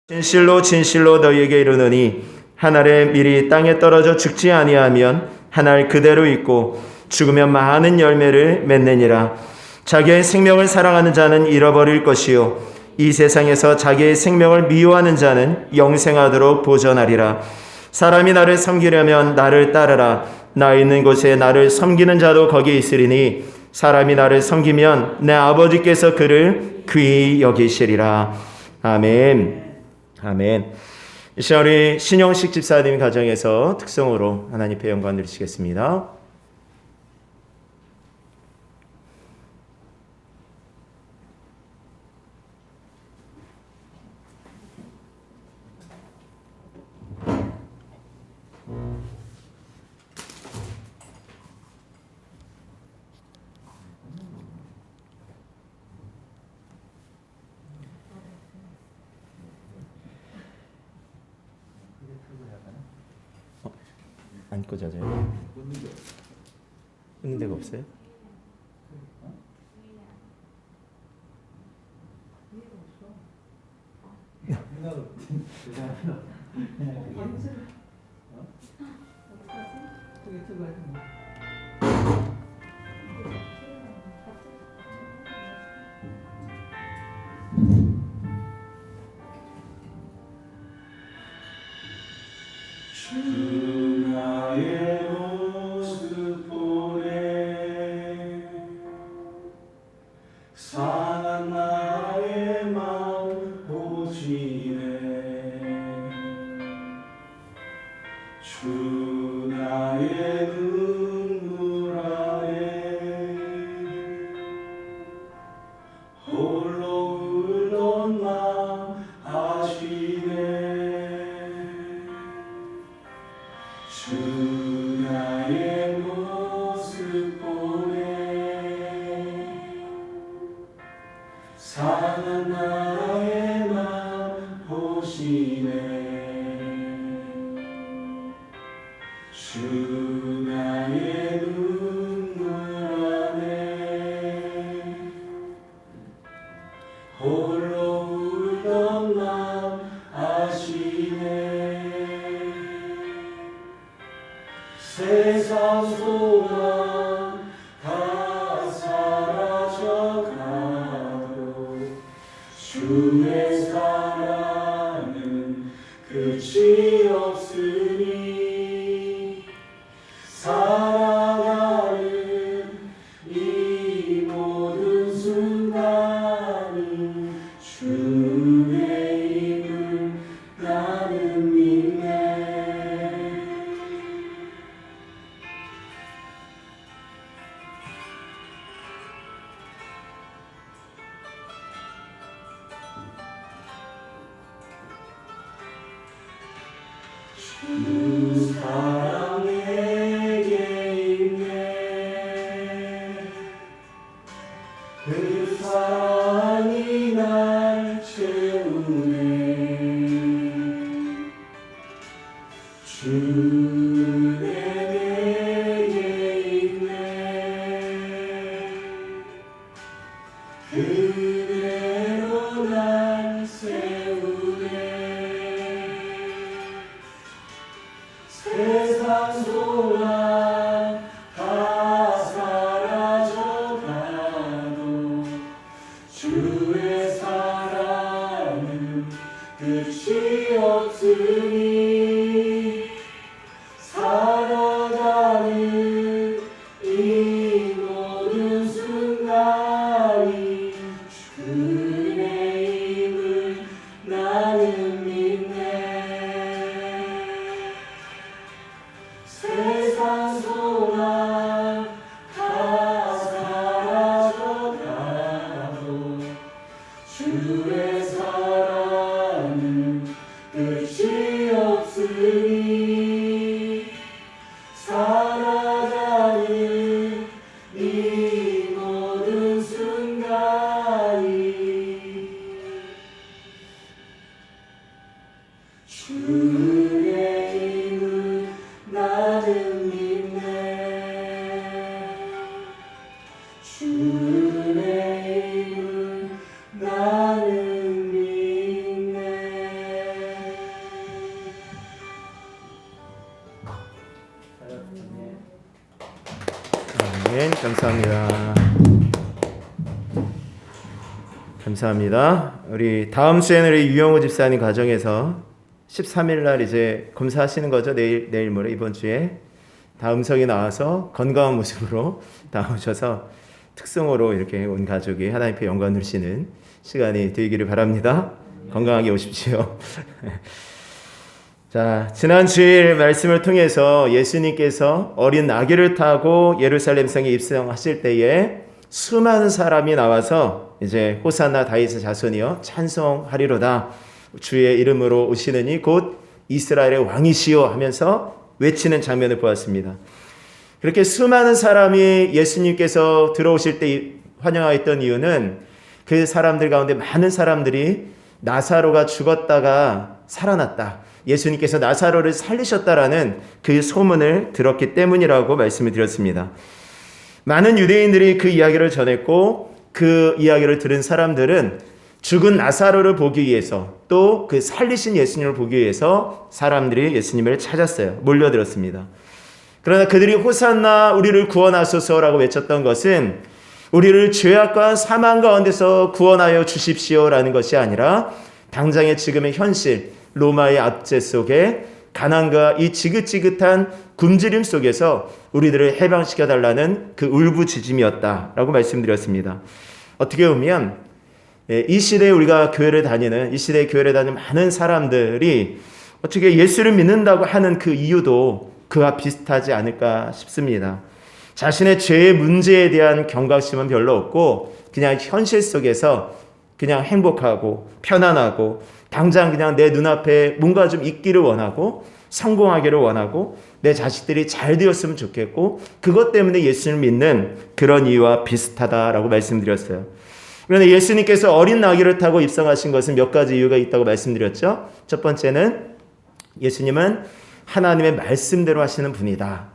진실로 진실로 너희에게 이르노니 한 알의 밀이 땅에 떨어져 죽지 아니하면 한 알 그대로 있고 죽으면 많은 열매를 맺느니라. 자기의 생명을 사랑하는 자는 잃어버릴 것이요 이 세상에서 자기의 생명을 미워하는 자는 영생하도록 보전하리라. 사람이 나를 섬기려면 나를 따르라. 나 있는 곳에 나를 섬기는 자도 거기 있으리니 사람이 나를 섬기면 내 아버지께서 그를 귀히 여기시리라. 아멘. 아멘. 이 시간 우리 신영식 집사님 가정에서 특성으로 하나님의 영광 누리시겠습니다. 앉고 자자요. 끊는 데가 없어요? 주 나의 모습 보내 상한 나의 마음 보시네 주 나의 눈물 아래 홀로 울던 마음 아시네 주 나의 모습 보내 상한 나의 맘 보시네 주 나의 눈물 안에 홀로 울던 맘 아시네 세상 소망 다 사라져가도 주의 사랑은 끝이 없으니 살아가는 이 모든 순간이 주의 힘을 나는 믿네 주 사랑 내게 있네 그 사랑이 날 채우네 주 내게 있네 그대로 날 세우네 세상 소망 다 사라져가도 주의 사랑은 끝이 없으니 살아가는 이 모든 순간이 주의 힘을 나는 믿네 세상 소망 다 사라져가도 주의 사랑은 끝이 없으니 살아가는 이 모든 순간이 주의 힘을 나는 믿네 주의 힘을 나는 믿네 아멘. 감사합니다. 감사합니다. 우리 다음 주에는 우리 유영호 집사님 가정에서 13일 날 이제 검사하시는 거죠. 내일 모레 이번 주에 다 음성이 나와서 건강한 모습으로 다 오셔서 특성으로 이렇게 온 가족이 하나님께 영광 누리시는 시간이 되기를 바랍니다. 건강하게 오십시오. 자, 지난 주일 말씀을 통해서 예수님께서 어린 아기를 타고 예루살렘 성에 입성하실 때에 수많은 사람이 나와서 이제 호산나 다윗의 자손이여 찬송하리로다, 주의 이름으로 오시느니 곧 이스라엘의 왕이시여 하면서 외치는 장면을 보았습니다. 그렇게 수많은 사람이 예수님께서 들어오실 때 환영하였던 이유는 그 사람들 가운데 많은 사람들이 나사로가 죽었다가 살아났다, 예수님께서 나사로를 살리셨다라는 그 소문을 들었기 때문이라고 말씀을 드렸습니다. 많은 유대인들이 그 이야기를 전했고 그 이야기를 들은 사람들은 죽은 나사로를 보기 위해서 또 그 살리신 예수님을 보기 위해서 사람들이 예수님을 찾았어요. 몰려들었습니다. 그러나 그들이 호산나 우리를 구원하소서라고 외쳤던 것은 우리를 죄악과 사망 가운데서 구원하여 주십시오라는 것이 아니라 당장의 지금의 현실, 로마의 압제 속에 가난과 이 지긋지긋한 굶주림 속에서 우리들을 해방시켜달라는 그 울부짖음이었다라고 말씀드렸습니다. 어떻게 보면 이 시대에 우리가 교회를 다니는, 이 시대에 교회를 다니는 많은 사람들이 어떻게 예수를 믿는다고 하는 그 이유도 그와 비슷하지 않을까 싶습니다. 자신의 죄의 문제에 대한 경각심은 별로 없고 그냥 현실 속에서 그냥 행복하고 편안하고 당장 그냥 내 눈앞에 뭔가 좀 있기를 원하고 성공하기를 원하고 내 자식들이 잘 되었으면 좋겠고 그것 때문에 예수를 믿는 그런 이유와 비슷하다라고 말씀드렸어요. 그런데 예수님께서 어린 나귀를 타고 입성하신 것은 몇 가지 이유가 있다고 말씀드렸죠. 첫 번째는 예수님은 하나님의 말씀대로 하시는 분이다.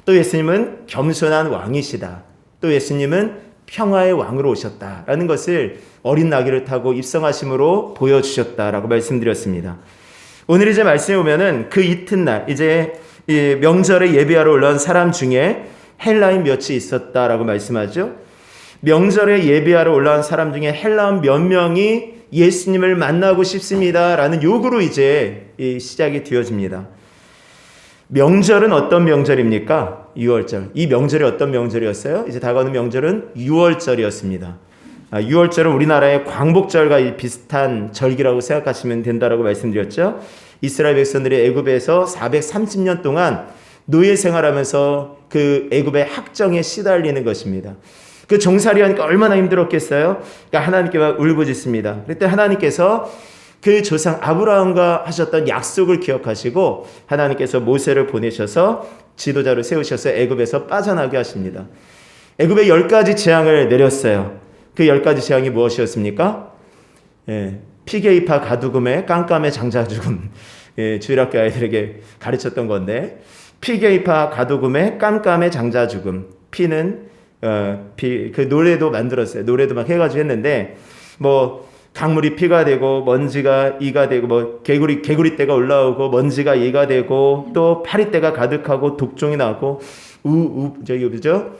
또 예수님은 겸손한 왕이시다. 또 예수님은 평화의 왕으로 오셨다라는 것을 어린 나귀를 타고 입성하심으로 보여주셨다라고 말씀드렸습니다. 오늘 이제 말씀에 보면은 그 이튿날 이제 명절에 예배하러 올라온 사람 중에 헬라인 몇이 있었다라고 말씀하죠. 명절에 예배하러 올라온 사람 중에 헬라인 몇 명이 예수님을 만나고 싶습니다라는 요구로 이제 시작이 되어집니다. 명절은 어떤 명절입니까? 6월절. 이 명절이 어떤 명절이었어요? 이제 다가오는 명절은 6월절이었습니다. 6월절은 우리나라의 광복절과 비슷한 절기라고 생각하시면 된다라고 말씀드렸죠. 이스라엘 백성들이 애굽에서 430년 동안 노예 생활하면서 그 애굽의 학정에 시달리는 것입니다. 그 종살이 하니까 얼마나 힘들었겠어요? 그러니까 하나님께 막 울부짖습니다. 그때 하나님께서 그 조상 아브라함과 하셨던 약속을 기억하시고 하나님께서 모세를 보내셔서 지도자로 세우셔서 애굽에서 빠져나게 하십니다. 애굽에 10가지 재앙을 내렸어요. 그 10가지 재앙이 무엇이었습니까? 피게이파 가두금에 깜깜의 장자 죽음. 주일학교 아이들에게 가르쳤던 건데 피게이파 가두금에 깜깜의 장자 죽음. 피는 그 노래도 만들었어요. 노래도 막 해가지고 했는데 뭐 강물이 피가 되고 먼지가 이가 되고 뭐 개구리떼가 올라오고 먼지가 이가 되고 또 파리떼가 가득하고 독종이 나고 그죠?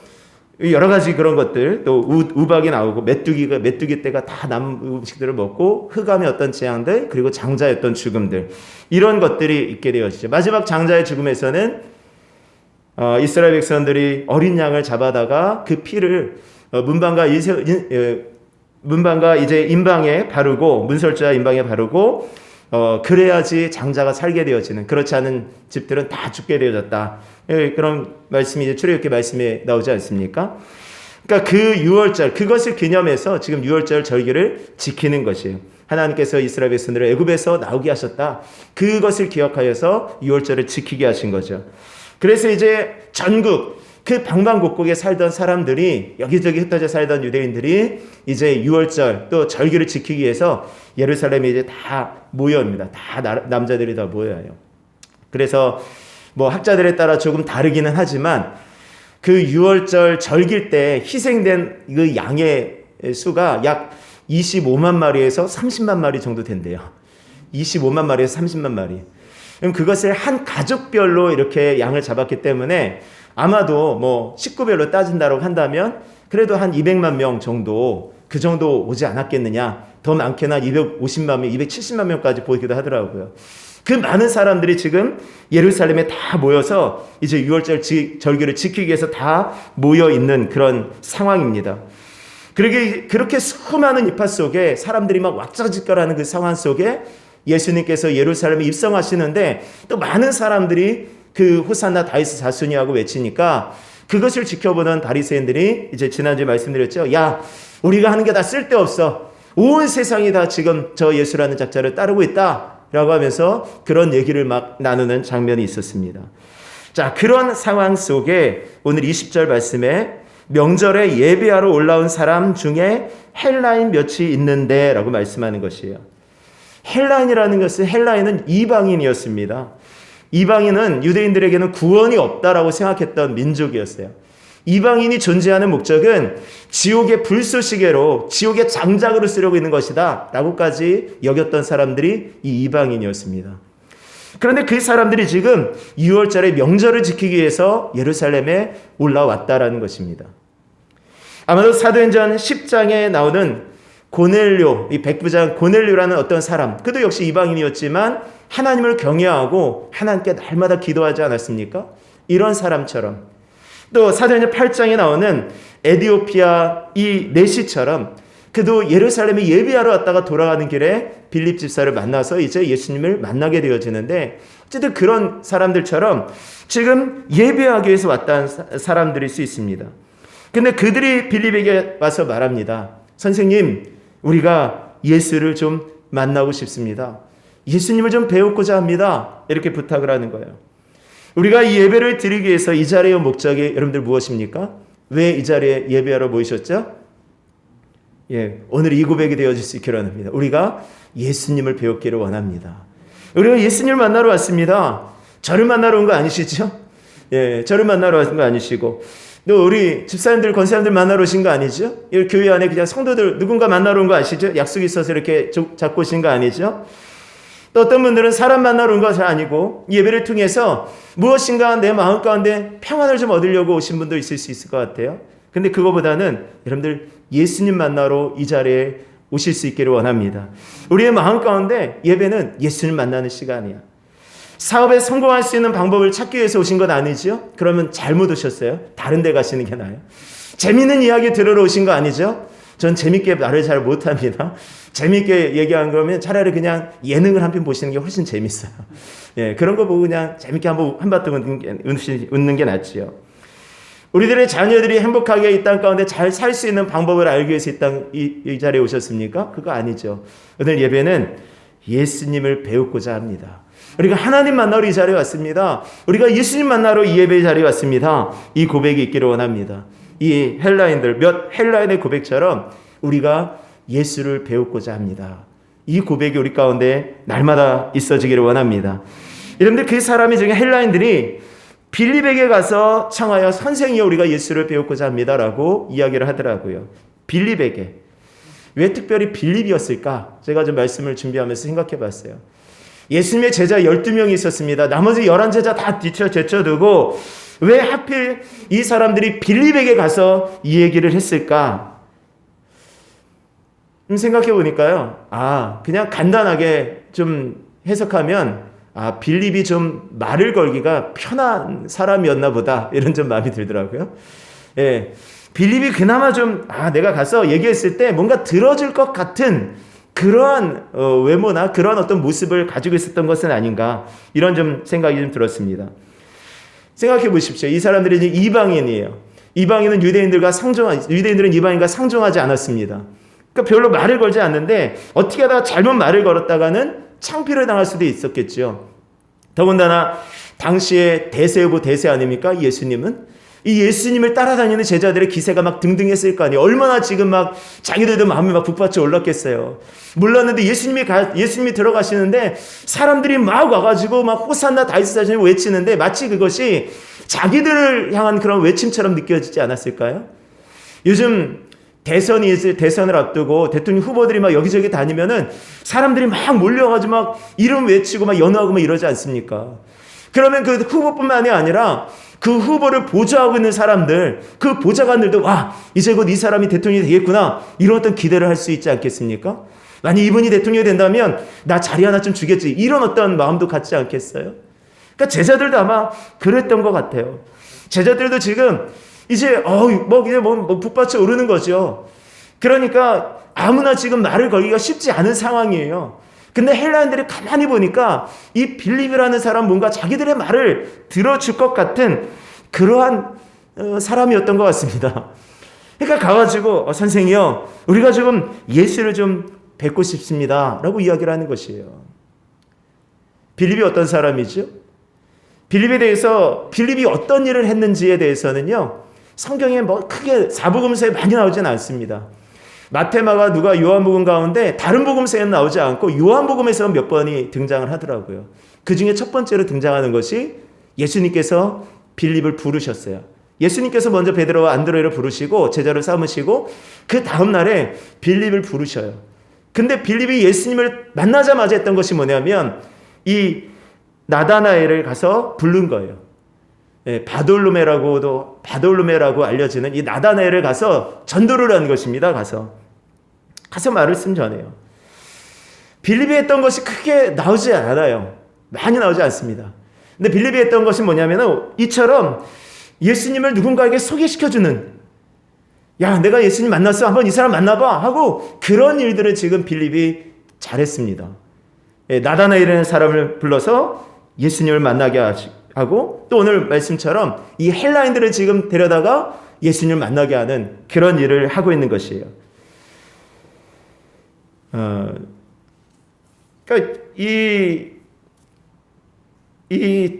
여러 가지 그런 것들, 또 우박이 나오고 메뚜기 떼가 다 남 음식들을 먹고 흑암의 어떤 재앙들, 그리고 장자의 어떤 죽음들, 이런 것들이 있게 되어지죠. 마지막 장자의 죽음에서는 이스라엘 백성들이 어린 양을 잡아다가 그 피를 문방과 이제 임방에 바르고, 문설주와 임방에 바르고 그래야지 장자가 살게 되어지는, 그렇지 않은 집들은 다 죽게 되어졌다. 그런 말씀이 이제 출애굽기 말씀에 나오지 않습니까? 그러니까 그 6월절, 그것을 기념해서 지금 6월절 절기를 지키는 것이에요. 하나님께서 이스라엘 백성들을 애굽에서 나오게 하셨다. 그것을 기억하여서 6월절을 지키게 하신 거죠. 그래서 이제 전국 그 방방곡곡에 살던 사람들이, 여기저기 흩어져 살던 유대인들이 이제 6월절 또 절기를 지키기 위해서 예루살렘에 이제 다 모여옵니다. 다 남자들이 다 모여요. 그래서 뭐 학자들에 따라 조금 다르기는 하지만 그 6월절 절기일 때 희생된 그 양의 수가 약 25만 마리에서 30만 마리 정도 된대요. 25만 마리에서 30만 마리. 그럼 그것을 한 가족별로 이렇게 양을 잡았기 때문에 아마도 뭐 식구별로 따진다고 한다면 그래도 한 200만 명 정도, 그 정도 오지 않았겠느냐. 더 많게는 250만 명, 270만 명까지 보이기도 하더라고요. 그 많은 사람들이 지금 예루살렘에 다 모여서 이제 6월절 절기를 지키기 위해서 다 모여 있는 그런 상황입니다. 그렇게 수많은 입하 속에 사람들이 막 왁자지껄하는 그 상황 속에 예수님께서 예루살렘에 입성하시는데 또 많은 사람들이 그 호산나 다윗의 자손이라고 외치니까 그것을 지켜보는 바리새인들이 이제 지난주에 말씀드렸죠. 야, 우리가 하는 게 다 쓸데없어. 온 세상이 다 지금 저 예수라는 작자를 따르고 있다 라고 하면서 그런 얘기를 막 나누는 장면이 있었습니다. 자, 그런 상황 속에 오늘 20절 말씀에 명절에 예배하러 올라온 사람 중에 헬라인 몇이 있는데 라고 말씀하는 것이에요. 헬라인이라는 것은 헬라인은 이방인이었습니다. 이방인은 유대인들에게는 구원이 없다라고 생각했던 민족이었어요. 이방인이 존재하는 목적은 지옥의 불쏘시개로 지옥의 장작으로 쓰려고 있는 것이다 라고까지 여겼던 사람들이 이 이방인이었습니다. 그런데 그 사람들이 지금 6월절에 명절을 지키기 위해서 예루살렘에 올라왔다라는 것입니다. 아마도 사도행전 10장에 나오는 고넬료, 이 백부장 고넬료라는 어떤 사람, 그도 역시 이방인이었지만 하나님을 경외하고 하나님께 날마다 기도하지 않았습니까? 이런 사람처럼, 또 사도행전 8장에 나오는 에디오피아 이 네시처럼 그도 예루살렘에 예배하러 왔다가 돌아가는 길에 빌립 집사를 만나서 이제 예수님을 만나게 되어지는데, 어쨌든 그런 사람들처럼 지금 예배하기 위해서 왔다는 사람들일 수 있습니다. 근데 그들이 빌립에게 와서 말합니다. 선생님, 우리가 예수를 좀 만나고 싶습니다. 예수님을 좀 배우고자 합니다. 이렇게 부탁을 하는 거예요. 우리가 이 예배를 드리기 위해서 이 자리에 온 목적이 여러분들 무엇입니까? 왜 이 자리에 예배하러 모이셨죠? 오늘 이 고백이 되어질 수 있기를 원합니다. 우리가 예수님을 배웠기를 원합니다. 우리가 예수님을 만나러 왔습니다. 저를 만나러 온 거 아니시죠? 저를 만나러 온 거 아니시고, 또 우리 집사님들, 권사님들 만나러 오신 거 아니죠? 이 교회 안에 그냥 성도들 누군가 만나러 온 거 아시죠? 약속이 있어서 이렇게 잡고 오신 거 아니죠? 또 어떤 분들은 사람 만나러 온 것이 아니고 예배를 통해서 무엇인가 내 마음 가운데 평안을 좀 얻으려고 오신 분도 있을 수 있을 것 같아요. 근데 그거보다는 여러분들 예수님 만나러 이 자리에 오실 수 있기를 원합니다. 우리의 마음 가운데 예배는 예수님 만나는 시간이야. 사업에 성공할 수 있는 방법을 찾기 위해서 오신 건 아니죠? 그러면 잘못 오셨어요. 다른 데 가시는 게 나아요. 재밌는 이야기 들으러 오신 거 아니죠? 전 재밌게 말을 잘 못합니다. 재밌게 얘기한 거면 차라리 그냥 예능을 한 편 보시는 게 훨씬 재밌어요. 그런 거 보고 그냥 재밌게 한바탕 웃는 게 낫지요. 우리들의 자녀들이 행복하게 이 땅 가운데 잘 살 수 있는 방법을 알기 위해서 이 자리에 오셨습니까? 그거 아니죠. 오늘 예배는 예수님을 배우고자 합니다. 우리가 하나님 만나러 이 자리에 왔습니다. 우리가 예수님 만나러 이 예배 자리에 왔습니다. 이 고백이 있기를 원합니다. 이 헬라인들, 몇 헬라인의 고백처럼 우리가 예수를 배우고자 합니다. 이 고백이 우리 가운데 날마다 있어지기를 원합니다. 여러분들, 그 사람이 중에 헬라인들이 빌립에게 가서 청하여 선생이여 우리가 예수를 배우고자 합니다라고 이야기를 하더라고요. 빌립에게. 왜 특별히 빌립이었을까? 제가 좀 말씀을 준비하면서 생각해 봤어요. 예수님의 제자 12명이 있었습니다. 나머지 11제자 다 제쳐두고 왜 하필 이 사람들이 빌립에게 가서 이 얘기를 했을까? 생각해 보니까요. 그냥 간단하게 좀 해석하면 빌립이 좀 말을 걸기가 편한 사람이었나 보다, 이런 좀 마음이 들더라고요. 빌립이 그나마 좀 내가 가서 얘기했을 때 뭔가 들어줄 것 같은 그러한 외모나 그런 어떤 모습을 가지고 있었던 것은 아닌가, 이런 좀 생각이 좀 들었습니다. 생각해 보십시오. 이 사람들이 이제 이방인이에요. 이방인은 유대인들은 이방인과 상종하지 않았습니다. 그러니까 별로 말을 걸지 않는데 어떻게 하다가 잘못 말을 걸었다가는 창피를 당할 수도 있었겠죠. 더군다나 당시에 대세오브 대세 아닙니까? 예수님은 이 예수님을 따라다니는 제자들의 기세가 막 등등했을 거 아니에요. 얼마나 지금 막 자기들도 마음이 막 북받쳐 올랐겠어요. 몰랐는데 예수님이 들어가시는데 사람들이 막 와가지고 막 호산나 다윗의 자손을 외치는데 마치 그것이 자기들을 향한 그런 외침처럼 느껴지지 않았을까요? 요즘 대선을 앞두고 대통령 후보들이 막 여기저기 다니면은 사람들이 막 몰려가지고 막 이름 외치고 막 연호하고 막 이러지 않습니까? 그러면 그 후보뿐만이 아니라 그 후보를 보좌하고 있는 사람들, 그 보좌관들도 와, 이제 곧 이 사람이 대통령이 되겠구나, 이런 어떤 기대를 할 수 있지 않겠습니까? 만약 이분이 대통령이 된다면 나 자리 하나 좀 주겠지, 이런 어떤 마음도 갖지 않겠어요? 그러니까 제자들도 아마 그랬던 것 같아요. 제자들도 지금 이제 이제 북받쳐 오르는 거죠. 그러니까 아무나 지금 말을 걸기가 쉽지 않은 상황이에요. 근데 헬라인들이 가만히 보니까 이 빌립이라는 사람 뭔가 자기들의 말을 들어줄 것 같은 그러한 사람이었던 것 같습니다. 그러니까 가가지고 선생이요, 우리가 지금 예수를 좀 뵙고 싶습니다 라고 이야기를 하는 것이에요. 빌립이 어떤 사람이죠? 빌립에 대해서, 빌립이 어떤 일을 했는지에 대해서는요, 성경에 뭐 크게 사복음서에 많이 나오지는 않습니다. 마태, 마가, 누가, 요한복음 가운데 다른 복음서에는 나오지 않고 요한복음에서 몇 번이 등장을 하더라고요. 그 중에 첫 번째로 등장하는 것이 예수님께서 빌립을 부르셨어요. 예수님께서 먼저 베드로와 안드레를 부르시고 제자를 삼으시고 그 다음 날에 빌립을 부르셔요. 근데 빌립이 예수님을 만나자마자 했던 것이 뭐냐면 이 나다나엘을 가서 부른 거예요. 바돌로메라고 알려지는 이 나다나엘을 가서 전도를 한 것입니다. 가서 말씀 전해요. 빌립이 했던 것이 크게 나오지 않아요. 많이 나오지 않습니다. 근데 빌립이 했던 것이 뭐냐면 이처럼 예수님을 누군가에게 소개시켜주는, 야, 내가 예수님 만났어, 한번 이 사람 만나봐 하고, 그런 일들을 지금 빌립이 잘했습니다. 나다나엘이라는 사람을 불러서 예수님을 만나게 하고, 또 오늘 말씀처럼 이 헬라인들을 지금 데려다가 예수님을 만나게 하는 그런 일을 하고 있는 것이에요. 그러니까 이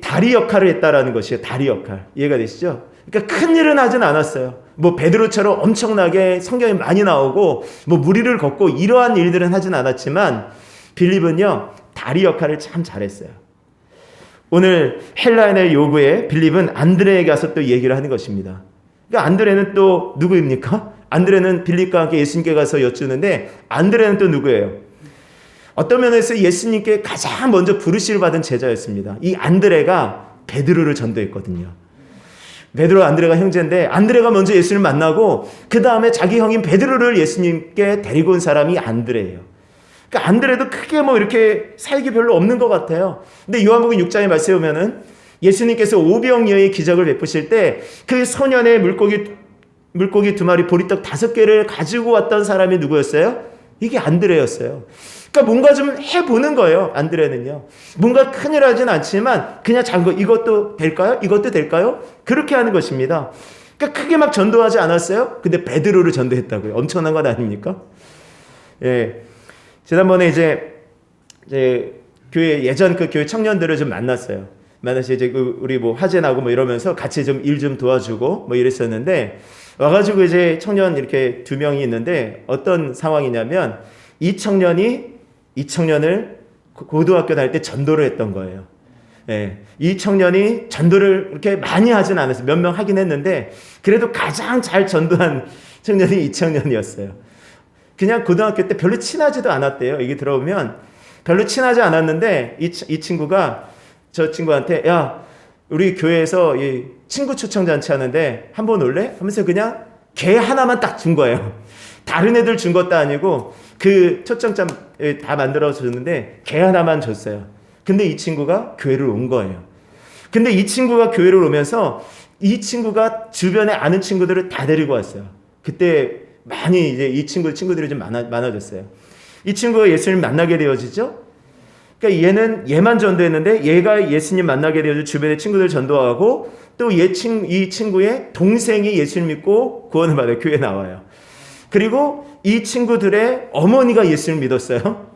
다리 역할을 했다라는 것이에요. 다리 역할. 이해가 되시죠? 그러니까 큰 일은 하진 않았어요. 뭐 베드로처럼 엄청나게 성경에 많이 나오고 뭐 무리를 걷고 이러한 일들은 하진 않았지만 빌립은요, 다리 역할을 참 잘했어요. 오늘 헬라인의 요구에 빌립은 안드레에게 가서 또 얘기를 하는 것입니다. 그러니까 안드레는 또 누구입니까? 안드레는 빌립과 함께 예수님께 가서 여쭈는데 안드레는 또 누구예요? 어떤 면에서 예수님께 가장 먼저 부르심을 받은 제자였습니다. 이 안드레가 베드로를 전도했거든요. 베드로 안드레가 형제인데 안드레가 먼저 예수님을 만나고 그 다음에 자기 형인 베드로를 예수님께 데리고 온 사람이 안드레예요. 그러니까 안드레도 크게 뭐 이렇게 사역이 별로 없는 것 같아요. 근데 요한복음 6장에 말씀에 보면은 예수님께서 오병이어의 기적을 베푸실 때 그 소년의 물고기 2마리, 보리떡 5개를 가지고 왔던 사람이 누구였어요? 이게 안드레였어요. 그러니까 뭔가 좀 해보는 거예요. 안드레는요. 뭔가 큰일 하진 않지만 그냥 작은 거, 이것도 될까요? 이것도 될까요? 그렇게 하는 것입니다. 그러니까 크게 막 전도하지 않았어요. 근데 베드로를 전도했다고요. 엄청난 것 아닙니까? 예. 지난번에 이제 교회, 예전 그 교회 청년들을 좀 만났어요. 만나서 이제 우리 뭐 화재 나고 뭐 이러면서 같이 좀 일 좀 도와주고 뭐 이랬었는데, 와가지고 이제 청년 이렇게 2명이 있는데 어떤 상황이냐면 이 청년을 고등학교 다닐 때 전도를 했던 거예요. 예, 이 청년이 전도를 그렇게 많이 하진 않았어요. 몇 명 하긴 했는데 그래도 가장 잘 전도한 청년이 이 청년이었어요. 그냥 고등학교 때 별로 친하지도 않았대요. 이게 들어보면 별로 친하지 않았는데 이 친구가 저 친구한테, 야, 우리 교회에서 이 친구 초청 잔치 하는데 한번 올래? 하면서 그냥 개 하나만 딱 준 거예요. 다른 애들 준 것도 아니고 그 초청장 다 만들어서 줬는데 개 하나만 줬어요. 근데 이 친구가 교회를 온 거예요. 근데 이 친구가 교회를 오면서 이 친구가 주변에 아는 친구들을 다 데리고 왔어요. 그때 많이 이제 이 친구들이 좀 많아졌어요. 이 친구가 예수님 만나게 되어지죠. 그러니까 얘만 전도했는데 얘가 예수님 만나게 되어서 주변의 친구들 전도하고 또 이 친구의 동생이 예수님 믿고 구원을 받아요. 교회에 나와요. 그리고 이 친구들의 어머니가 예수님을 믿었어요.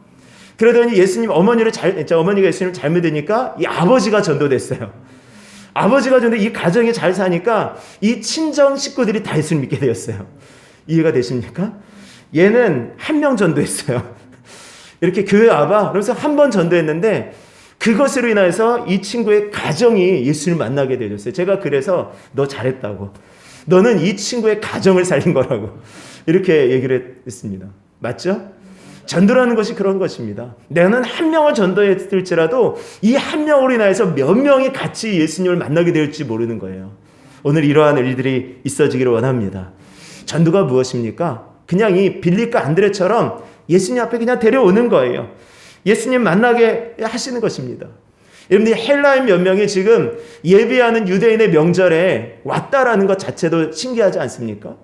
그러더니 어머니가 예수님을 잘 믿으니까 이 아버지가 전도됐어요. 아버지가 전도돼 이 가정이 잘 사니까 이 친정 식구들이 다 예수님 믿게 되었어요. 이해가 되십니까? 얘는 한 명 전도했어요. 이렇게 교회 와봐. 그래서 한 번 전도했는데 그것으로 인해서 이 친구의 가정이 예수를 만나게 되었어요. 제가 그래서 너 잘했다고. 너는 이 친구의 가정을 살린 거라고. 이렇게 얘기를 했습니다. 맞죠? 전도라는 것이 그런 것입니다. 내는 한 명을 전도했을지라도 이 한 명으로 인하여서 몇 명이 같이 예수님을 만나게 될지 모르는 거예요. 오늘 이러한 일들이 있어지기를 원합니다. 전도가 무엇입니까? 그냥 이 빌립과 안드레처럼 예수님 앞에 그냥 데려오는 거예요. 예수님 만나게 하시는 것입니다. 여러분들이 헬라인 몇 명이 지금 예배하는 유대인의 명절에 왔다라는 것 자체도 신기하지 않습니까?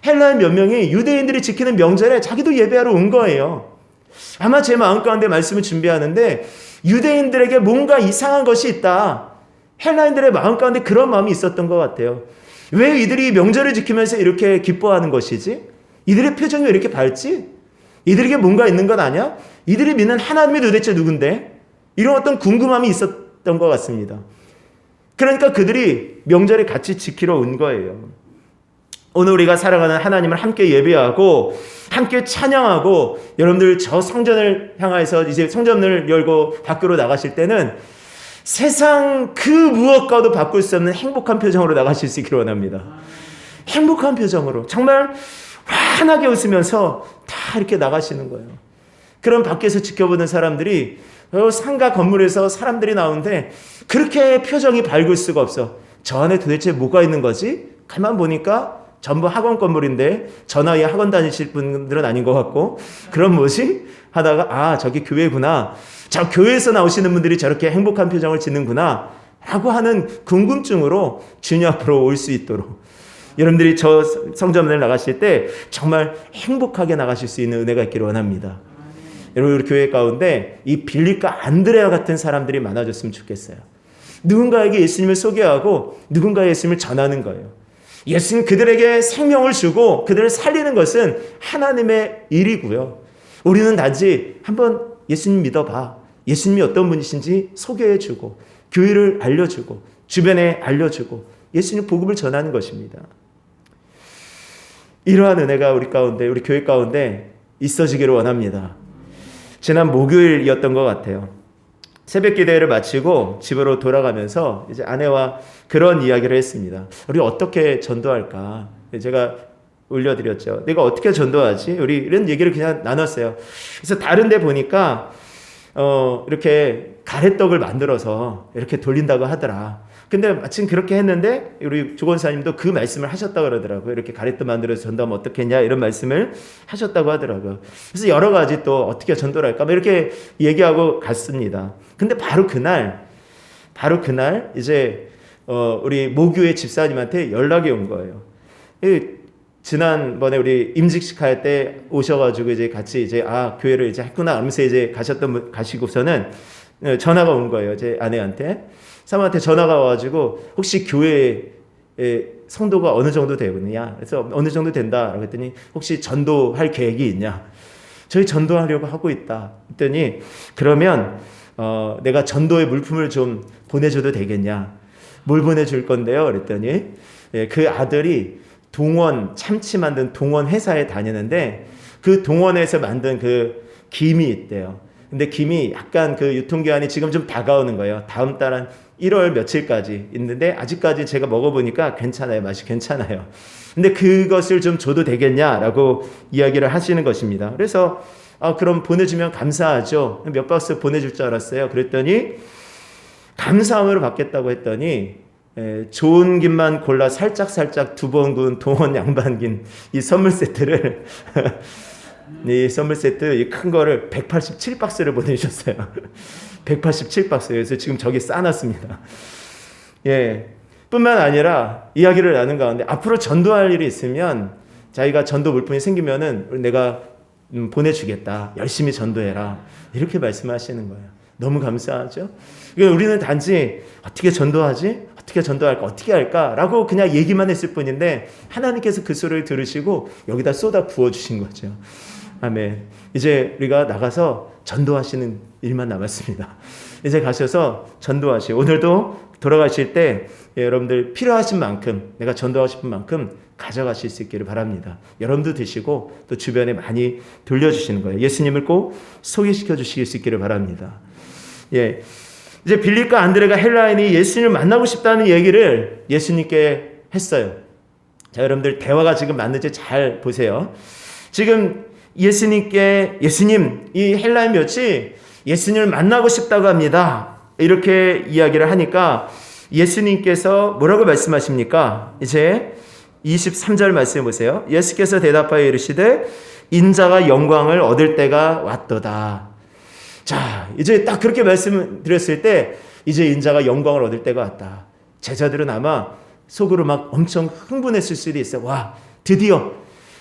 헬라인 몇 명이 유대인들이 지키는 명절에 자기도 예배하러 온 거예요. 아마 제 마음 가운데 말씀을 준비하는데 유대인들에게 뭔가 이상한 것이 있다. 헬라인들의 마음 가운데 그런 마음이 있었던 것 같아요. 왜 이들이 명절을 지키면서 이렇게 기뻐하는 것이지? 이들의 표정이 왜 이렇게 밝지? 이들에게 뭔가 있는 것 아니야? 이들이 믿는 하나님이 도대체 누군데? 이런 어떤 궁금함이 있었던 것 같습니다. 그러니까 그들이 명절에 같이 지키러 온 거예요. 오늘 우리가 사랑하는 하나님을 함께 예배하고 함께 찬양하고 여러분들 저 성전을 향해서 이제 성전을 열고 밖으로 나가실 때는 세상 그 무엇과도 바꿀 수 없는 행복한 표정으로 나가실 수 있기를 원합니다. 행복한 표정으로 정말 환하게 웃으면서 다 이렇게 나가시는 거예요. 그럼 밖에서 지켜보는 사람들이 상가 건물에서 사람들이 나오는데 그렇게 표정이 밝을 수가 없어. 저 안에 도대체 뭐가 있는 거지? 가만 보니까 전부 학원 건물인데 저 나이에 학원 다니실 분들은 아닌 것 같고 그럼 뭐지? 하다가 아 저기 교회구나. 저 교회에서 나오시는 분들이 저렇게 행복한 표정을 짓는구나 라고 하는 궁금증으로 주님 앞으로 올 수 있도록 여러분들이 저 성전을 나가실 때 정말 행복하게 나가실 수 있는 은혜가 있기를 원합니다. 여러분 우리 교회 가운데 이 빌립과 안드레아 같은 사람들이 많아졌으면 좋겠어요. 누군가에게 예수님을 소개하고 누군가의 예수님을 전하는 거예요. 예수님 그들에게 생명을 주고 그들을 살리는 것은 하나님의 일이고요. 우리는 단지 한번 예수님 믿어봐. 예수님이 어떤 분이신지 소개해주고 교회를 알려주고 주변에 알려주고 예수님 복음을 전하는 것입니다. 이러한 은혜가 우리 가운데 우리 교회 가운데 있어지기를 원합니다. 지난 목요일이었던 것 같아요. 새벽 기도회를 마치고 집으로 돌아가면서 이제 아내와 그런 이야기를 했습니다. 우리 어떻게 전도할까? 제가 올려드렸죠. 내가 어떻게 전도하지? 우리 이런 얘기를 그냥 나눴어요. 그래서 다른 데 보니까 이렇게 가래떡을 만들어서 이렇게 돌린다고 하더라. 근데 마침 그렇게 했는데 우리 조건사님도 그 말씀을 하셨다고 그러더라고요. 이렇게 가래떡 만들어서 전도하면 어떻겠냐 이런 말씀을 하셨다고 하더라고요. 그래서 여러 가지 또 어떻게 전도를 할까 이렇게 얘기하고 갔습니다. 근데 바로 그날 이제 우리 모교회 집사님한테 연락이 온 거예요. 지난번에 우리 임직식 할 때 오셔가지고 이제 같이 이제 교회를 이제 했구나 하면서 이제 가시고서는 전화가 온 거예요. 제 아내한테. 사모한테 전화가 와가지고 혹시 교회에 성도가 어느 정도 되느냐? 그래서 어느 정도 된다. 그랬더니 혹시 전도할 계획이 있냐? 저희 전도하려고 하고 있다. 그랬더니 그러면 내가 전도의 물품을 좀 보내줘도 되겠냐? 뭘 보내줄 건데요? 그랬더니 그 아들이 동원 참치 만든 동원 회사에 다니는데 그 동원에서 만든 그 김이 있대요. 근데 김이 약간 그 유통기한이 지금 좀 다가오는 거예요. 다음 달 한 1월 며칠까지 있는데 아직까지 제가 먹어보니까 괜찮아요. 맛이 괜찮아요. 근데 그것을 좀 줘도 되겠냐라고 이야기를 하시는 것입니다. 그래서 그럼 보내주면 감사하죠. 몇 박스 보내줄 줄 알았어요. 그랬더니 감사함으로 받겠다고 했더니 좋은 김만 골라 살짝 두 번 구운 동원 양반김 이 선물 세트를 이 선물 세트 이 큰 거를 187박스를 보내주셨어요. 187박스. 그래서 지금 저기 싸놨습니다. 뿐만 아니라 이야기를 나눈 가운데 앞으로 전도할 일이 있으면 자기가 전도 물품이 생기면은 내가 보내주겠다. 열심히 전도해라. 이렇게 말씀하시는 거예요. 너무 감사하죠. 그러니까 우리는 단지 어떻게 전도하지? 어떻게 전도할까? 어떻게 할까? 라고 그냥 얘기만 했을 뿐인데 하나님께서 그 소리를 들으시고 여기다 쏟아 부어주신 거죠. 아멘. 이제 우리가 나가서 전도하시는 일만 남았습니다. 이제 가셔서 전도하시고 오늘도 돌아가실 때 여러분들 필요하신 만큼 내가 전도하고 싶은 만큼 가져가실 수 있기를 바랍니다. 여러분도 드시고 또 주변에 많이 돌려주시는 거예요. 예수님을 꼭 소개시켜 주실 수 있기를 바랍니다. 이제 빌립과 안드레가 헬라인이 예수님을 만나고 싶다는 얘기를 예수님께 했어요. 자, 여러분들 대화가 지금 맞는지 잘 보세요. 지금 예수님 이 헬라의 묘치 예수님을 만나고 싶다고 합니다. 이렇게 이야기를 하니까 예수님께서 뭐라고 말씀하십니까? 이제 23절 말씀해 보세요. 예수께서 대답하여 이르시되 인자가 영광을 얻을 때가 왔도다. 자, 이제 딱 그렇게 말씀드렸을 때 이제 인자가 영광을 얻을 때가 왔다. 제자들은 아마 속으로 막 엄청 흥분했을 수도 있어요. 와, 드디어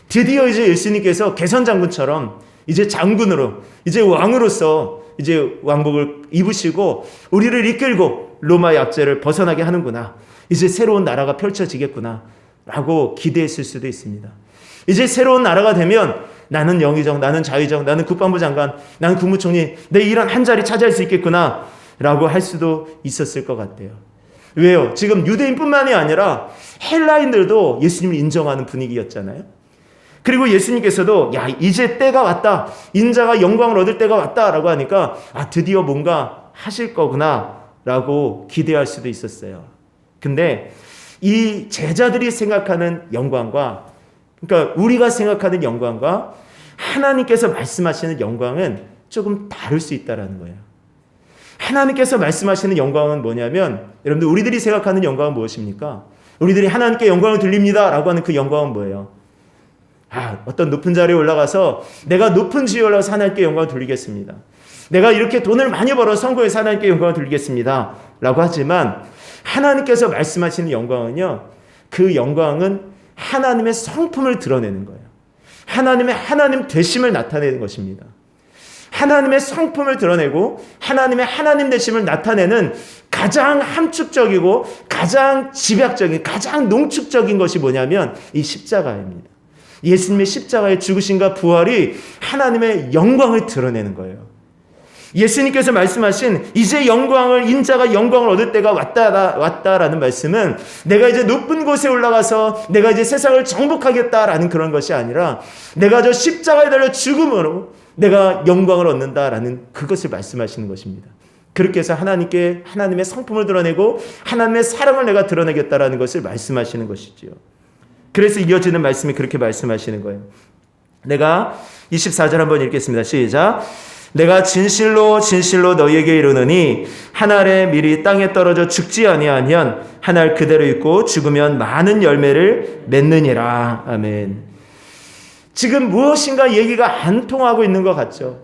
이제 예수님께서 개선장군처럼 이제 장군으로 이제 왕으로서 이제 왕복을 입으시고 우리를 이끌고 로마의 압제를 벗어나게 하는구나. 이제 새로운 나라가 펼쳐지겠구나 라고 기대했을 수도 있습니다. 이제 새로운 나라가 되면 나는 영의정, 나는 자의정, 나는 국방부 장관, 나는 국무총리, 내 이런 한 자리 차지할 수 있겠구나 라고 할 수도 있었을 것 같아요. 왜요? 지금 유대인뿐만이 아니라 헬라인들도 예수님을 인정하는 분위기였잖아요. 그리고 예수님께서도 야, 이제 때가 왔다. 인자가 영광을 얻을 때가 왔다라고 하니까 드디어 뭔가 하실 거구나 라고 기대할 수도 있었어요. 근데 이 제자들이 생각하는 영광과 그러니까 우리가 생각하는 영광과 하나님께서 말씀하시는 영광은 조금 다를 수 있다는 거예요. 하나님께서 말씀하시는 영광은 뭐냐면 여러분들 우리들이 생각하는 영광은 무엇입니까? 우리들이 하나님께 영광을 돌립니다 라고 하는 그 영광은 뭐예요? 어떤 높은 자리에 올라가서 내가 높은 지위에 올라가서 하나님께 영광을 돌리겠습니다. 내가 이렇게 돈을 많이 벌어 선거에서 하나님께 영광을 돌리겠습니다 라고 하지만 하나님께서 말씀하시는 영광은요, 그 영광은 하나님의 성품을 드러내는 거예요. 하나님 되심을 나타내는 것입니다. 하나님의 성품을 드러내고 하나님의 하나님 되심을 나타내는 가장 함축적이고 가장 집약적인 가장 농축적인 것이 뭐냐면 이 십자가입니다. 예수님의 십자가의 죽으심과 부활이 하나님의 영광을 드러내는 거예요. 예수님께서 말씀하신 이제 인자가 영광을 얻을 때가 왔다라는 말씀은 내가 이제 높은 곳에 올라가서 내가 이제 세상을 정복하겠다라는 그런 것이 아니라 내가 저 십자가에 달려 죽음으로 내가 영광을 얻는다라는 그것을 말씀하시는 것입니다. 그렇게 해서 하나님의 성품을 드러내고 하나님의 사랑을 내가 드러내겠다라는 것을 말씀하시는 것이지요. 그래서 이어지는 말씀이 그렇게 말씀하시는 거예요. 내가 24절 한번 읽겠습니다. 시작. 내가 진실로 너희에게 이르노니 한 알의 밀이 땅에 떨어져 죽지 아니하면 한 알 그대로 있고 죽으면 많은 열매를 맺느니라. 아멘. 지금 무엇인가 얘기가 안 통하고 있는 것 같죠.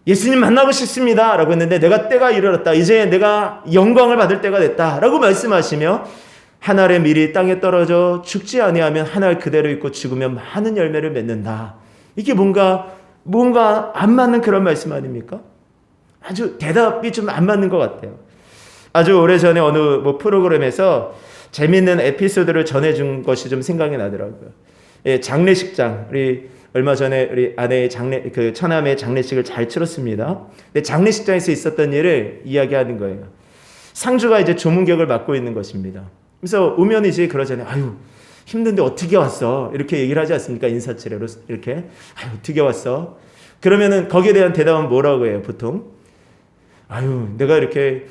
예수님 만나고 싶습니다 라고 했는데 내가 때가 이르렀다. 이제 내가 영광을 받을 때가 됐다 라고 말씀하시며 한 알의 밀이 땅에 떨어져 죽지 아니하면 한 알 그대로 있고 죽으면 많은 열매를 맺는다. 이게 뭔가 안 맞는 그런 말씀 아닙니까? 아주 대답이 좀 안 맞는 것 같아요. 아주 오래전에 어느 프로그램에서 재밌는 에피소드를 전해준 것이 좀 생각이 나더라고요. 장례식장, 우리 얼마 전에 우리 아내의 처남의 장례식을 잘 치렀습니다. 근데 장례식장에서 있었던 일을 이야기하는 거예요. 상주가 이제 조문객을 맡고 있는 것입니다. 그래서 오면 이제 그러잖아요. 아유, 힘든데 어떻게 왔어? 이렇게 얘기를 하지 않습니까? 인사치레로 이렇게. 아유, 어떻게 왔어? 그러면은 거기에 대한 대답은 뭐라고 해요, 보통? 아유, 내가 이렇게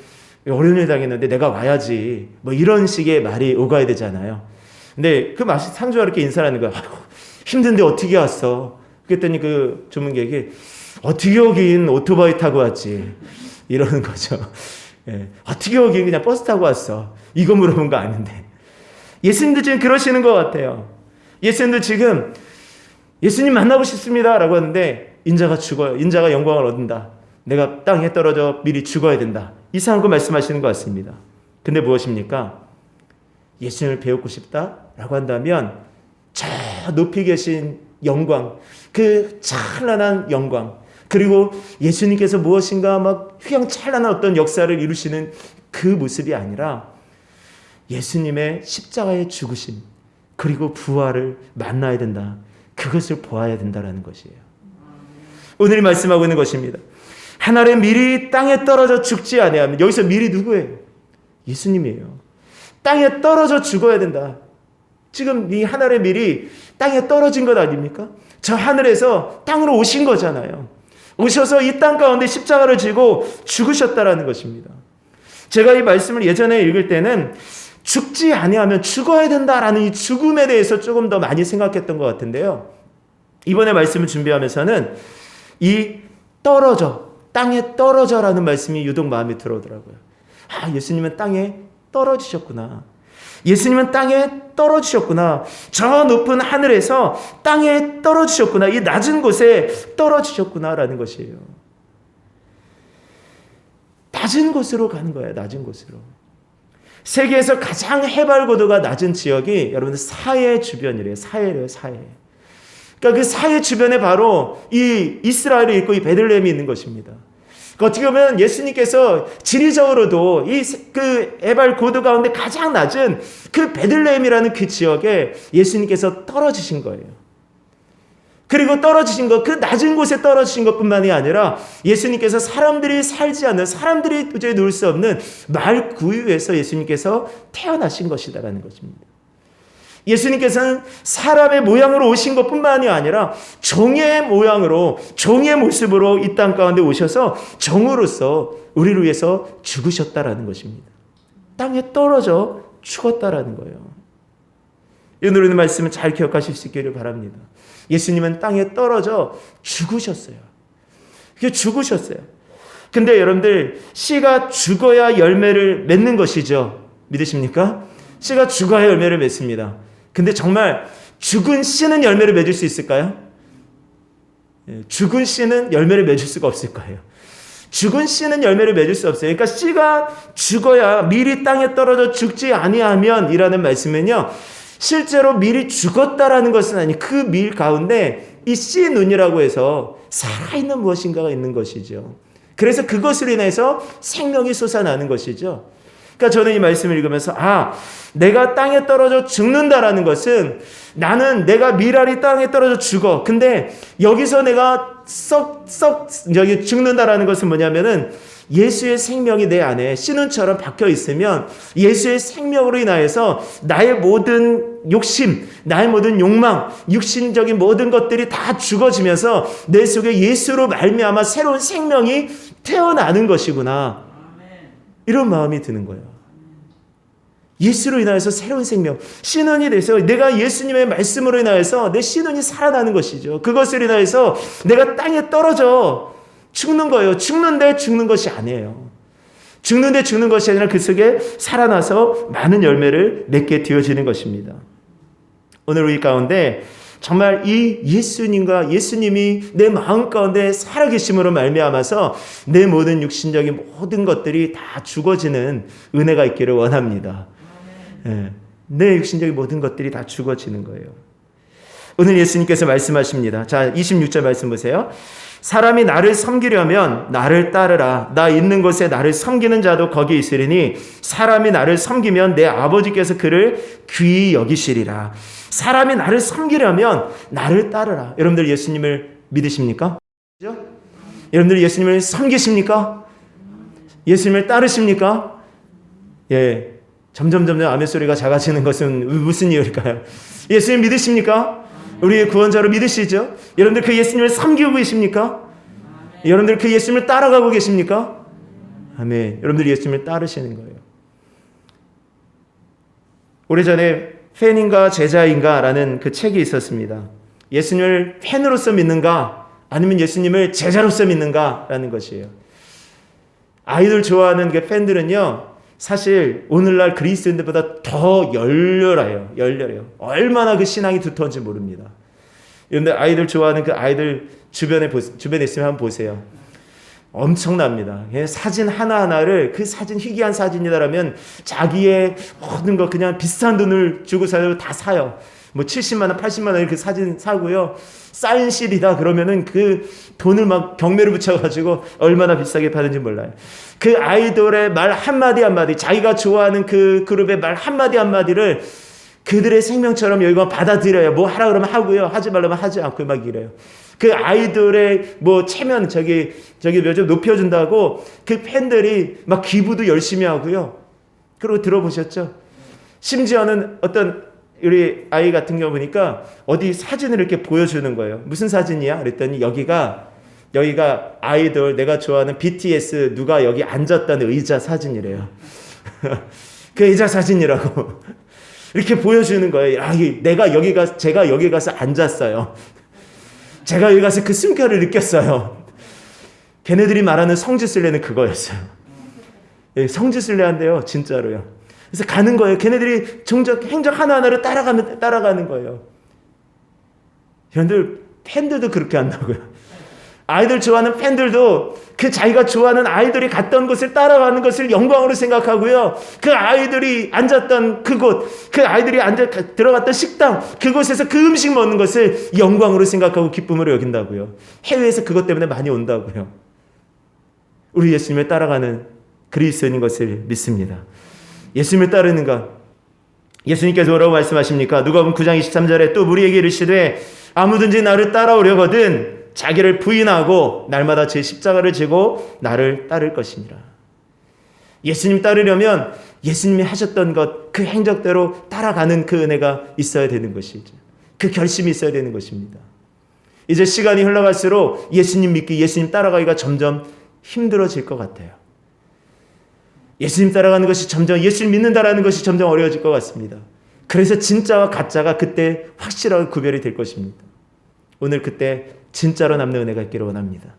어려운 일 당했는데 내가 와야지. 이런 식의 말이 오가야 되잖아요. 근데 그 상주가 이렇게 인사를 하는 거야. 아유, 힘든데 어떻게 왔어? 그랬더니 그 조문객이 어떻게 오긴 오토바이 타고 왔지. 이러는 거죠. 어떻게 오긴 그냥 버스 타고 왔어. 이거 물어본 거 아닌데. 예수님도 지금 그러시는 것 같아요. 예수님도 지금 예수님 만나고 싶습니다 라고 하는데 인자가 죽어요. 인자가 영광을 얻는다. 내가 땅에 떨어져 미리 죽어야 된다. 이상한 거 말씀하시는 것 같습니다. 근데 무엇입니까? 예수님을 배우고 싶다 라고 한다면 저 높이 계신 영광, 그 찬란한 영광, 그리고 예수님께서 무엇인가 막 휘황찬란한 어떤 역사를 이루시는 그 모습이 아니라 예수님의 십자가의 죽으심 그리고 부활을 만나야 된다. 그것을 보아야 된다라는 것이에요. 오늘 말씀하고 있는 것입니다. 한 알의 밀이 땅에 떨어져 죽지 아니하면, 여기서 밀이 누구예요? 예수님이에요. 땅에 떨어져 죽어야 된다. 지금 이 한 알의 밀이 땅에 떨어진 것 아닙니까? 저 하늘에서 땅으로 오신 거잖아요. 오셔서 이 땅 가운데 십자가를 지고 죽으셨다라는 것입니다. 제가 이 말씀을 예전에 읽을 때는 죽지 아니하면 죽어야 된다라는 이 죽음에 대해서 조금 더 많이 생각했던 것 같은데요. 이번에 말씀을 준비하면서는 이 떨어져, 땅에 떨어져라는 말씀이 유독 마음에 들어오더라고요. 아, 예수님은 땅에 떨어지셨구나. 예수님은 땅에 떨어지셨구나. 저 높은 하늘에서 땅에 떨어지셨구나. 이 낮은 곳에 떨어지셨구나라는 것이에요. 낮은 곳으로 가는 거예요. 낮은 곳으로. 세계에서 가장 해발 고도가 낮은 지역이 여러분들 사해 주변이래요. 사해래요. 사해. 그러니까 그 사해 주변에 바로 이 이스라엘이 있고 이 베들레헴이 있는 것입니다. 그러니까 어떻게 보면 예수님께서 지리적으로도 그 해발 고도 가운데 가장 낮은 그 베들레헴이라는 그 지역에 예수님께서 떨어지신 거예요. 그리고 떨어지신 것, 그 낮은 곳에 떨어지신 것뿐만이 아니라 예수님께서 사람들이 살지 않는, 사람들이 도저히 누울 수 없는 마을 구유에서 예수님께서 태어나신 것이다라는 것입니다. 예수님께서는 사람의 모양으로 오신 것뿐만이 아니라 종의 모양으로, 종의 모습으로 이 땅 가운데 오셔서 종으로서 우리를 위해서 죽으셨다라는 것입니다. 땅에 떨어져 죽었다라는 거예요. 오늘 있는 말씀을 잘 기억하실 수 있기를 바랍니다. 예수님은 땅에 떨어져 죽으셨어요. 그게 죽으셨어요. 근데 여러분들, 씨가 죽어야 열매를 맺는 것이죠. 믿으십니까? 씨가 죽어야 열매를 맺습니다. 근데 정말 죽은 씨는 열매를 맺을 수 있을까요? 죽은 씨는 열매를 맺을 수가 없을 거예요. 죽은 씨는 열매를 맺을 수 없어요. 그러니까 씨가 죽어야, 미리 땅에 떨어져 죽지 아니하면 이라는 말씀은요, 실제로 밀이 죽었다라는 것은 아니, 그 밀 가운데 이 씨 눈이라고 해서 살아있는 무엇인가가 있는 것이죠. 그래서 그것으로 인해서 생명이 솟아나는 것이죠. 그러니까 저는 이 말씀을 읽으면서, 아, 내가 땅에 떨어져 죽는다라는 것은, 나는 내가 밀알이 땅에 떨어져 죽어. 근데 여기서 내가 여기 죽는다라는 것은 뭐냐면은, 예수의 생명이 내 안에 씨눈처럼 박혀 있으면 예수의 생명으로 인하여서 나의 모든 욕심, 나의 모든 욕망, 육신적인 모든 것들이 다 죽어지면서 내 속에 예수로 말미암아 새로운 생명이 태어나는 것이구나. 이런 마음이 드는 거예요. 예수로 인하여서 새로운 생명, 씨눈이 돼서 내가 예수님의 말씀으로 인하여서 내 씨눈이 살아나는 것이죠. 그것으로 인하여서 내가 땅에 떨어져 죽는 거예요. 죽는데 죽는 것이 아니에요. 죽는데 죽는 것이 아니라 그 속에 살아나서 많은 열매를 맺게 되어지는 것입니다. 오늘 우리 가운데 정말 이 예수님과 예수님이 내 마음 가운데 살아계심으로 말미암아서 내 모든 육신적인 모든 것들이 다 죽어지는 은혜가 있기를 원합니다. 내 육신적인 모든 것들이 다 죽어지는 거예요. 오늘 예수님께서 말씀하십니다. 자, 26절 말씀 보세요. 사람이 나를 섬기려면 나를 따르라. 나 있는 곳에 나를 섬기는 자도 거기 있으리니 사람이 나를 섬기면 내 아버지께서 그를 귀히 여기시리라. 사람이 나를 섬기려면 나를 따르라. 여러분들 예수님을 믿으십니까? 그렇죠? 여러분들 예수님을 섬기십니까? 예수님을 따르십니까? 예, 점점 아멘 소리가 작아지는 것은 무슨 이유일까요? 예수님 믿으십니까? 우리의 구원자로 믿으시죠? 여러분들 그 예수님을 섬기고 계십니까? 여러분들 그 예수님을 따라가고 계십니까? 아멘. 여러분들 예수님을 따르시는 거예요. 오래전에 팬인가 제자인가 라는 그 책이 있었습니다. 예수님을 팬으로서 믿는가 아니면 예수님을 제자로서 믿는가 라는 것이에요. 아이돌 좋아하는 그 팬들은요, 사실 오늘날 그리스도인들보다 더 열렬해요. 얼마나 그 신앙이 두터운지 모릅니다. 여러분들 아이들 좋아하는 그 아이들 주변에 있으면 한번 보세요. 엄청납니다. 사진 하나하나를, 그 사진 희귀한 사진이다라면 자기의 모든 거 그냥 비싼 돈을 주고 사요. 다 사요. 뭐 70만 원, 80만 원 그 사진 사고요. 사인실이다 그러면은 그 돈을 막 경매를 붙여가지고 얼마나 비싸게 파는지 몰라요. 그 아이돌의 말 한마디 한마디, 자기가 좋아하는 그 그룹의 말 한마디 한마디를 그들의 생명처럼 여기가 받아들여요. 뭐 하라 그러면 하고요. 하지 말라면 하지 않고 막 이래요. 그 아이돌의 뭐 체면 저기 좀 높여준다고 그 팬들이 막 기부도 열심히 하고요. 그리고 들어보셨죠? 심지어는 어떤 우리 아이 같은 경우 보니까 어디 사진을 이렇게 보여주는 거예요. 무슨 사진이야? 그랬더니 여기가 아이돌 내가 좋아하는 BTS 누가 여기 앉았다는 의자 사진이래요. 그 의자 사진이라고 이렇게 보여주는 거예요. 제가 여기 가서 앉았어요. 제가 여기 가서 그 숨결을 느꼈어요. 걔네들이 말하는 성지순례는 그거였어요. 예, 성지순례 한대요, 진짜로요. 그래서 가는 거예요. 걔네들이 행적 하나하나를 따라가는 거예요. 여러분들, 팬들도 그렇게 한다고요. 아이들 좋아하는 팬들도 그 자기가 좋아하는 아이들이 갔던 곳을 따라가는 것을 영광으로 생각하고요. 그 아이들이 앉았던 그곳, 그 아이들이 들어갔던 식당, 그곳에서 그 음식 먹는 것을 영광으로 생각하고 기쁨으로 여긴다고요. 해외에서 그것 때문에 많이 온다고요. 우리 예수님을 따라가는 그리스도인인 것을 믿습니다. 예수님을 따르는가? 예수님께서 뭐라고 말씀하십니까? 누가복음 9장 23절에 또 우리에게 이르시되 아무든지 나를 따라오려거든 자기를 부인하고 날마다 제 십자가를 지고 나를 따를 것이니라. 예수님 따르려면 예수님이 하셨던 것, 그 행적대로 따라가는 그 은혜가 있어야 되는 것이죠. 그 결심이 있어야 되는 것입니다. 이제 시간이 흘러갈수록 예수님 믿기, 예수님 따라가기가 점점 힘들어질 것 같아요. 예수님 따라가는 것이 점점, 예수님 믿는다라는 것이 점점 어려워질 것 같습니다. 그래서 진짜와 가짜가 그때 확실하게 구별이 될 것입니다. 오늘 그때 진짜로 남는 은혜가 있기를 원합니다.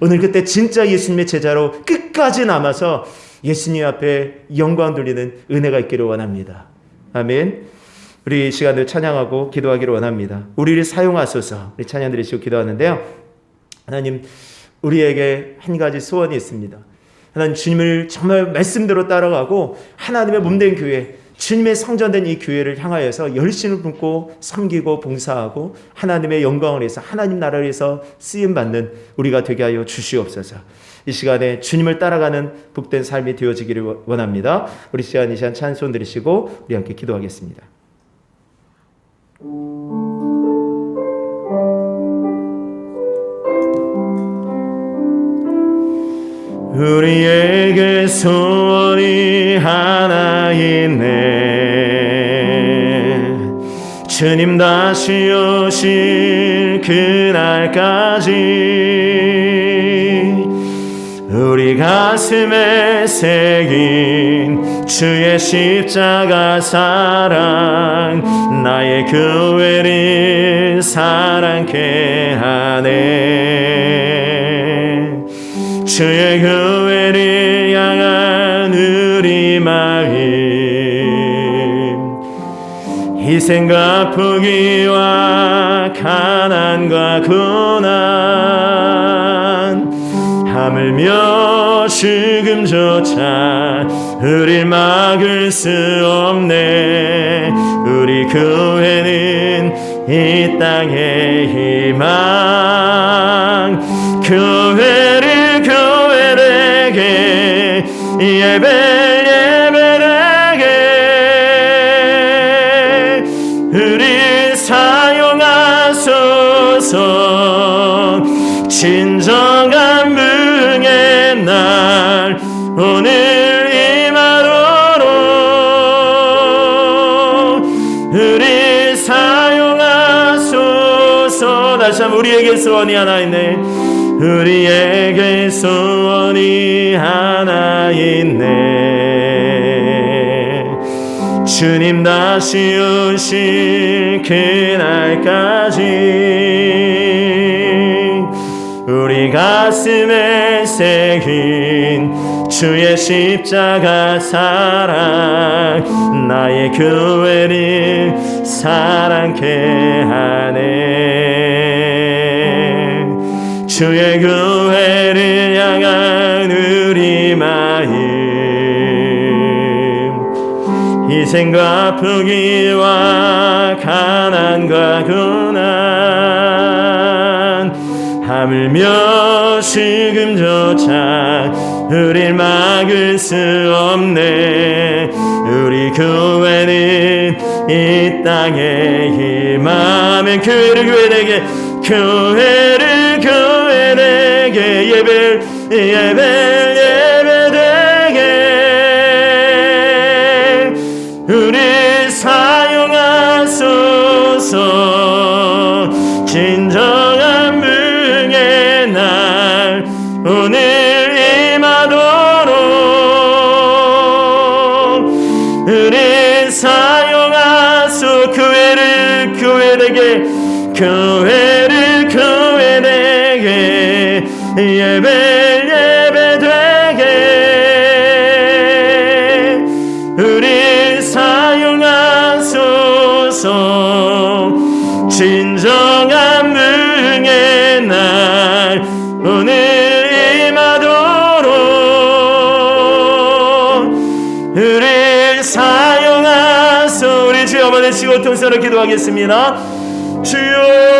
오늘 그때 진짜 예수님의 제자로 끝까지 남아서 예수님 앞에 영광 돌리는 은혜가 있기를 원합니다. 아멘. 우리 시간을 찬양하고 기도하기를 원합니다. 우리를 사용하소서. 우리 찬양 드리시고 기도하는데요. 하나님, 우리에게 한 가지 소원이 있습니다. 하나님, 주님을 정말 말씀대로 따라가고 하나님의 몸된 교회, 주님의 성전된 이 교회를 향하여서 열심을 품고 섬기고 봉사하고 하나님의 영광을 위해서, 하나님 나라를 위해서 쓰임받는 우리가 되게 하여 주시옵소서. 이 시간에 주님을 따라가는 복된 삶이 되어지기를 원합니다. 우리 시간 이 시간 찬송 드리시고 우리 함께 기도하겠습니다. 우리에게 소원이 하나 있네. 주님 다시 오실 그날까지 우리 가슴에 새긴 주의 십자가 사랑, 나의 교회를 사랑케 하네. 주의 교회를 향한 우리 마음, 희생과 포기와 가난과 고난, 하물며 죽음조차 우릴 막을 수 없네. 우리 교회는 이 땅의 희망, 교회에게 예배에게 우리 사용하소서. 진정한 부흥의 날 오늘 임하도록 우리 사용하소서. 다시 한번 우리에게 소원이 하나 있네. 우리에게 소원이 하나 있네. 주님 다시 오실 그날까지 우리 가슴에 새긴 주의 십자가 사랑, 나의 교회를 사랑케 하네. 주의 교회를 향한 우리 마음, 희생과 포기와 가난과 고난, 하물며 죽음조차 우릴 막을 수 없네. 우리 교회는 이 땅의 희망, 교회에게 예배되게 우리 사용하소서. 진정한 부흥의 날 오늘 임하도록 우리 사용하소서. 교회를 예배되게 우리 사용하소서. 진정한 능의 날 오늘 임하도록 우리 사용하소. 우리 주여 한번 외치고 통성으로 기도하겠습니다. 주여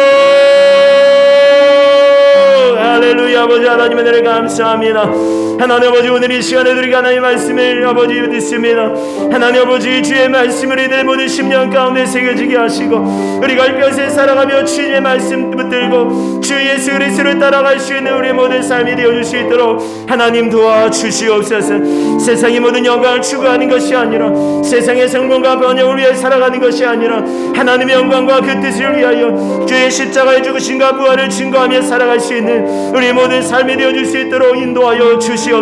할렐루야. 아버지 하나님의 은혜를 감사합니다. 하나님 아버지, 오늘 이 시간에 우리가 하나님의 말씀을 아버지 듣습니다. 하나님 아버지, 주의 말씀을 이들 모든 심령 가운데 새겨지게 하시고 우리가 일평생 살아가며 주의 말씀 붙들고 주 예수 그리스도를 따라갈 수 있는 우리 모든 삶이 되어줄 수 있도록 하나님 도와주시옵소서. 세상의 모든 영광을 추구하는 것이 아니라, 세상의 성공과 번영을 위해 살아가는 것이 아니라 하나님의 영광과 그 뜻을 위하여 주의 십자가의 죽으심과 부활을 증거하며 살아갈 수 있는 우리 모든 삶이 되어줄 수 있도록 인도하여 주시옵소서.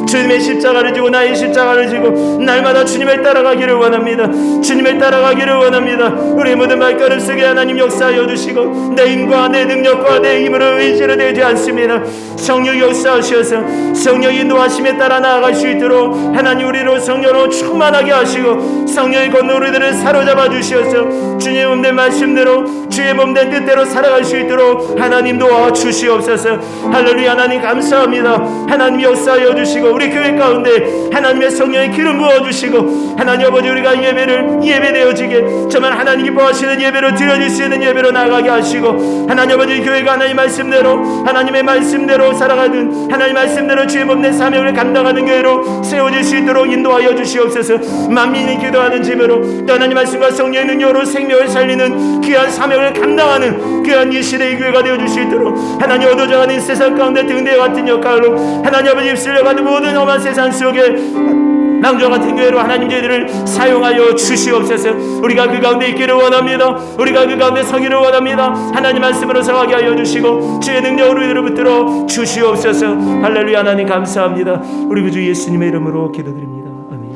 주님의 십자가를 지고 나의 십자가를 지고 날마다 주님을 따라가기를 원합니다. 주님을 따라가기를 원합니다. 우리 모든 발걸음 속에 하나님 역사하여 주시고 내 힘과 내 능력과 내 힘으로 의지로 되지 않습니다. 성령 역사하셔서 성령 인도하심에 따라 나아갈 수 있도록 하나님 우리로 성령으로 충만하게 하시고 성령의 권능으로들을 사로잡아 주시어서 주님의 몸된 말씀대로 주의 몸된 뜻대로 살아갈 수 있도록 하나님 도와주시옵소서. 할렐루야. 하나님 감사합니다. 하나님 역사하여 주시고 우리 교회 가운데 하나님의 성령의 기름 부어주시고 하나님 아버지, 우리가 예배되어지게 정말 하나님 기뻐하시는 예배로 드려질 수 있는 예배로 나아가게 하시고 하나님 아버지, 교회가 하나님 말씀대로 하나님의 말씀대로 살아가는, 하나님 말씀대로 주의 몸된 사명을 감당하는 교회로 세워질 수 있도록 인도하여 주시옵소서. 만민이 기도하는 집으로 하나님 말씀과 성령의 능력으로 생명을 살리는 귀한 사명을 감당하는 귀한 이 시대의 교회가 되어줄 수 있도록 하나님 어두워져가는 세상 가운데 등대 같은 역할로 하나님 아버지 입술려가는 모든 험한 세상 속에 낭조 같은 교회로 하나님 저희들을 사용하여 주시옵소서. 우리가 그 가운데 있기를 원합니다. 우리가 그 가운데 서기를 원합니다. 하나님 말씀으로 서하게 하여 주시고 주의 능력으로 우리를 붙들어 주시옵소서. 할렐루야. 하나님 감사합니다. 우리 구주 예수님의 이름으로 기도드립니다. 아멘.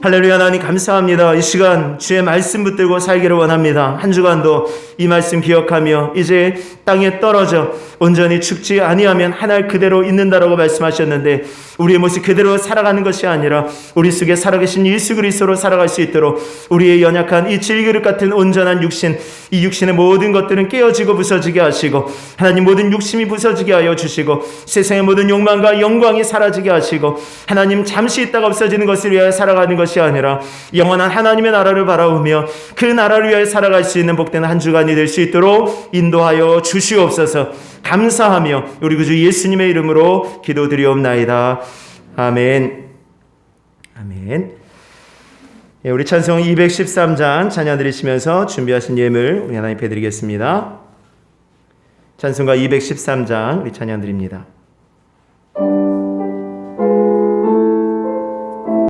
할렐루야. 하나님 감사합니다. 이 시간 주의 말씀 붙들고 살기를 원합니다. 한 주간도 이 말씀 기억하며 이제 땅에 떨어져 온전히 죽지 아니하면 하늘 그대로 있는다라고 말씀하셨는데 우리의 모습 그대로 살아가는 것이 아니라 우리 속에 살아계신 예수 그리스도로 살아갈 수 있도록 우리의 연약한 이 질그릇 같은 온전한 육신, 이 육신의 모든 것들은 깨어지고 부서지게 하시고 하나님 모든 욕심이 부서지게 하여 주시고 세상의 모든 욕망과 영광이 사라지게 하시고 하나님 잠시 있다가 없어지는 것을 위하여 살아가는 것이 아니라 영원한 하나님의 나라를 바라보며 그 나라를 위하여 살아갈 수 있는 복된 한 주간이 될 수 있도록 인도하여 주시옵소서. 감사하며 우리 구주 예수님의 이름으로 기도드리옵나이다. 아멘. 아멘. 예, 우리 찬송 213장 찬양 드리시면서 준비하신 예물 우리 하나님 께 드리겠습니다. 찬송가 213장 우리 찬양 드립니다.